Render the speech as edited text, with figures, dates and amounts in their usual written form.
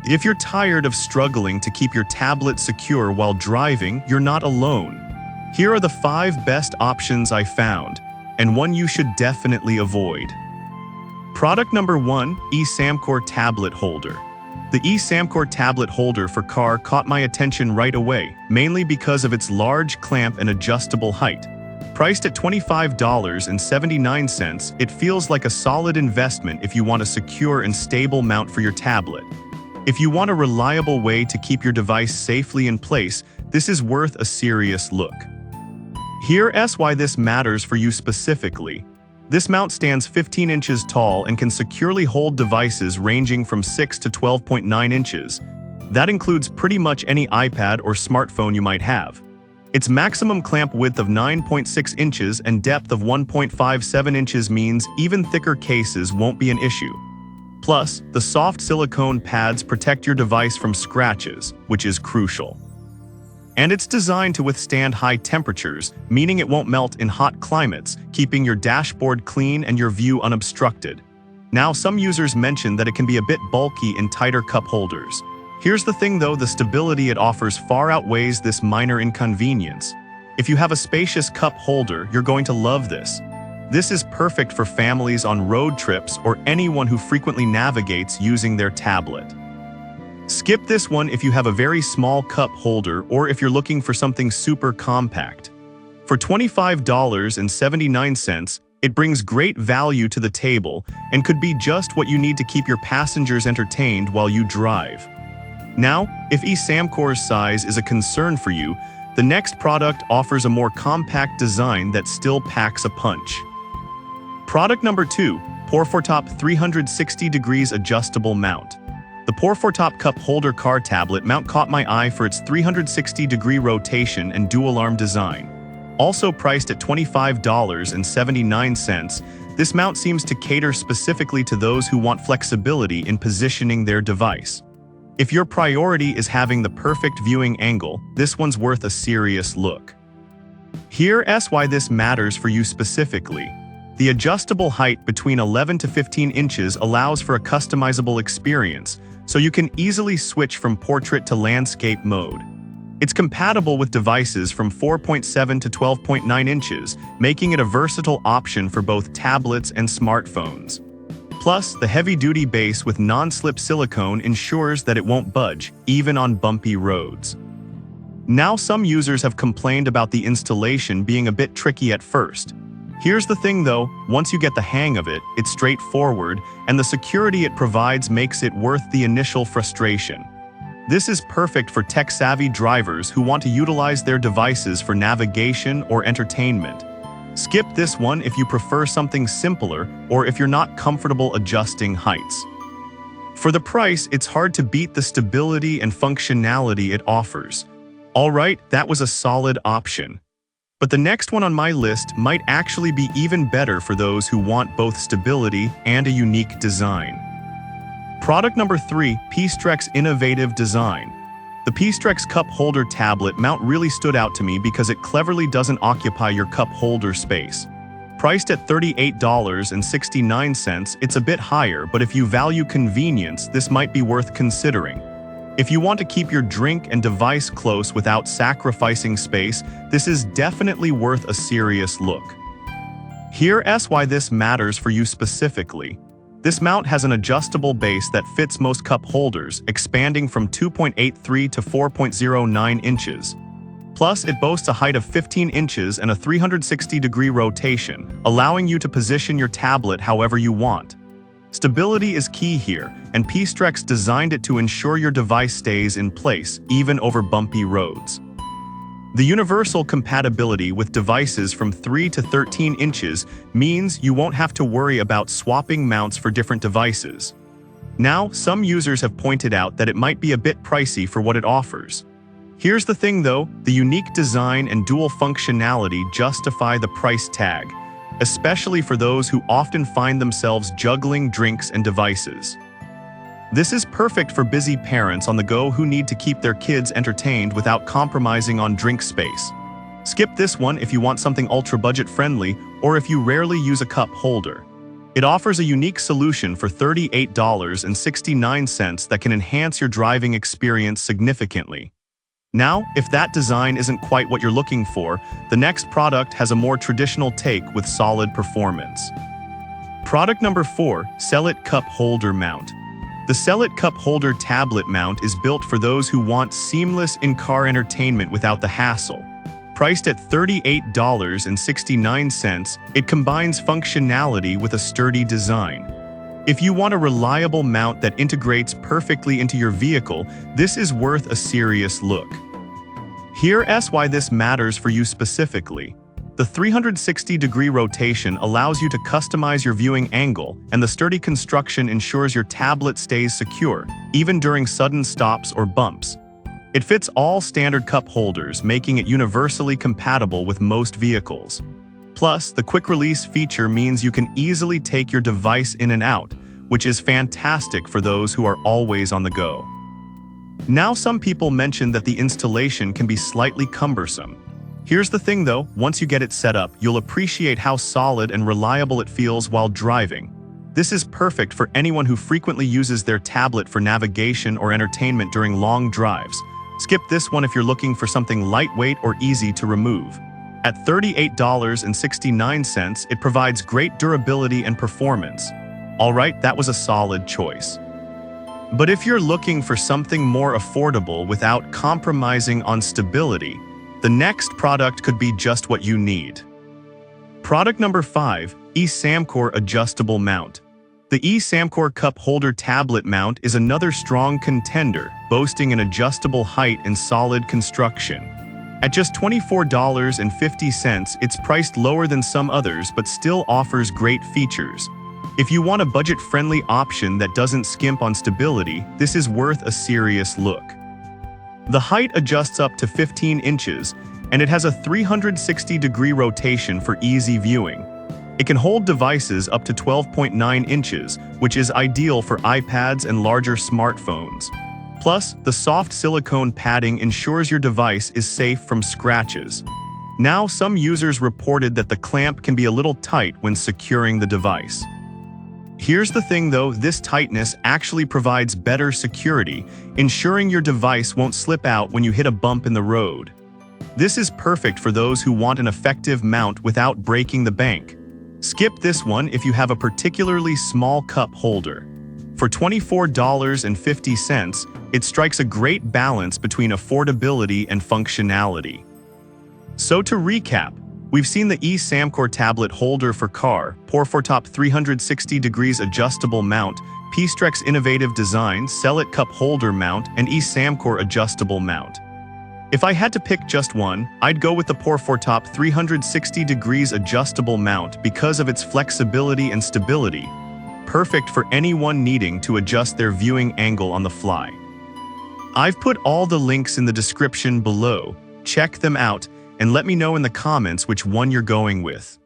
If you're tired of struggling to keep your tablet secure while driving, you're not alone. Here are the 5 best options I found, and one you should definitely avoid. Product number 1, eSamcor Tablet Holder. The eSamcor tablet holder for car caught my attention right away, mainly because of its large clamp and adjustable height. Priced at $25.79, it feels like a solid investment if you want a secure and stable mount for your tablet. If you want a reliable way to keep your device safely in place, this is worth a serious look. Here's why this matters for you specifically. This mount stands 15 inches tall and can securely hold devices ranging from 6 to 12.9 inches. That includes pretty much any iPad or smartphone you might have. Its maximum clamp width of 9.6 inches and depth of 1.57 inches means even thicker cases won't be an issue. Plus, the soft silicone pads protect your device from scratches, which is crucial. And it's designed to withstand high temperatures, meaning it won't melt in hot climates, keeping your dashboard clean and your view unobstructed. Now, some users mention that it can be a bit bulky in tighter cup holders. Here's the thing though, the stability it offers far outweighs this minor inconvenience. If you have a spacious cup holder, you're going to love this. This is perfect for families on road trips or anyone who frequently navigates using their tablet. Skip this one if you have a very small cup holder or if you're looking for something super compact. For $25.79, it brings great value to the table and could be just what you need to keep your passengers entertained while you drive. Now, if eSamcor's size is a concern for you, the next product offers a more compact design that still packs a punch. Product number 2, Pour4Top 360 degrees adjustable mount. The Pour4Top cup holder car tablet mount caught my eye for its 360-degree rotation and dual-arm design. Also priced at $25.79, this mount seems to cater specifically to those who want flexibility in positioning their device. If your priority is having the perfect viewing angle, this one's worth a serious look. Here's why this matters for you specifically. The adjustable height between 11 to 15 inches allows for a customizable experience, so you can easily switch from portrait to landscape mode. It's compatible with devices from 4.7 to 12.9 inches, making it a versatile option for both tablets and smartphones. Plus, the heavy-duty base with non-slip silicone ensures that it won't budge, even on bumpy roads. Now, some users have complained about the installation being a bit tricky at first. Here's the thing though, once you get the hang of it, it's straightforward, and the security it provides makes it worth the initial frustration. This is perfect for tech-savvy drivers who want to utilize their devices for navigation or entertainment. Skip this one if you prefer something simpler or if you're not comfortable adjusting heights. For the price, it's hard to beat the stability and functionality it offers. Alright, that was a solid option. But the next one on my list might actually be even better for those who want both stability and a unique design. Product number 3, Piestrex Innovative Design. The Piestrex cup holder tablet mount really stood out to me because it cleverly doesn't occupy your cup holder space. Priced at $38.69, it's a bit higher, but if you value convenience, this might be worth considering. If you want to keep your drink and device close without sacrificing space, this is definitely worth a serious look. Here's why this matters for you specifically. This mount has an adjustable base that fits most cup holders, expanding from 2.83 to 4.09 inches. Plus, it boasts a height of 15 inches and a 360-degree rotation, allowing you to position your tablet however you want. Stability is key here, and Piestrex designed it to ensure your device stays in place, even over bumpy roads. The universal compatibility with devices from 3 to 13 inches means you won't have to worry about swapping mounts for different devices. Now, some users have pointed out that it might be a bit pricey for what it offers. Here's the thing though, the unique design and dual functionality justify the price tag, especially for those who often find themselves juggling drinks and devices. This is perfect for busy parents on the go who need to keep their kids entertained without compromising on drink space. Skip this one if you want something ultra budget friendly or if you rarely use a cup holder. It offers a unique solution for $38.69 that can enhance your driving experience significantly. Now, if that design isn't quite what you're looking for, the next product has a more traditional take with solid performance. Product number 4, Cellit Cup Holder Mount. The Cellit Cup Holder tablet mount is built for those who want seamless in-car entertainment without the hassle. Priced at $38.69, it combines functionality with a sturdy design. If you want a reliable mount that integrates perfectly into your vehicle, this is worth a serious look. Here's why this matters for you specifically. The 360-degree rotation allows you to customize your viewing angle, and the sturdy construction ensures your tablet stays secure, even during sudden stops or bumps. It fits all standard cup holders, making it universally compatible with most vehicles. Plus, the quick-release feature means you can easily take your device in and out, which is fantastic for those who are always on the go. Now, some people mention that the installation can be slightly cumbersome. Here's the thing though, once you get it set up, you'll appreciate how solid and reliable it feels while driving. This is perfect for anyone who frequently uses their tablet for navigation or entertainment during long drives. Skip this one if you're looking for something lightweight or easy to remove. At $38.69, it provides great durability and performance. Alright, that was a solid choice. But if you're looking for something more affordable without compromising on stability, the next product could be just what you need. Product number 5, eSamcor Adjustable Mount. The eSamcor Cup Holder Tablet Mount is another strong contender, boasting an adjustable height and solid construction. At just $24.50, it's priced lower than some others but still offers great features. If you want a budget-friendly option that doesn't skimp on stability, this is worth a serious look. The height adjusts up to 15 inches, and it has a 360-degree rotation for easy viewing. It can hold devices up to 12.9 inches, which is ideal for iPads and larger smartphones. Plus, the soft silicone padding ensures your device is safe from scratches. Now, some users reported that the clamp can be a little tight when securing the device. Here's the thing though, this tightness actually provides better security, ensuring your device won't slip out when you hit a bump in the road. This is perfect for those who want an effective mount without breaking the bank. Skip this one if you have a particularly small cup holder. For $24.50, it strikes a great balance between affordability and functionality. So to recap, we've seen the eSamcor tablet holder for car, Porfortop 360 degrees adjustable mount, Pstrex innovative design, Cellit cup holder mount, and eSamcor adjustable mount. If I had to pick just one, I'd go with the Porfortop 360 degrees adjustable mount because of its flexibility and stability, perfect for anyone needing to adjust their viewing angle on the fly. I've put all the links in the description below. Check them out and let me know in the comments which one you're going with.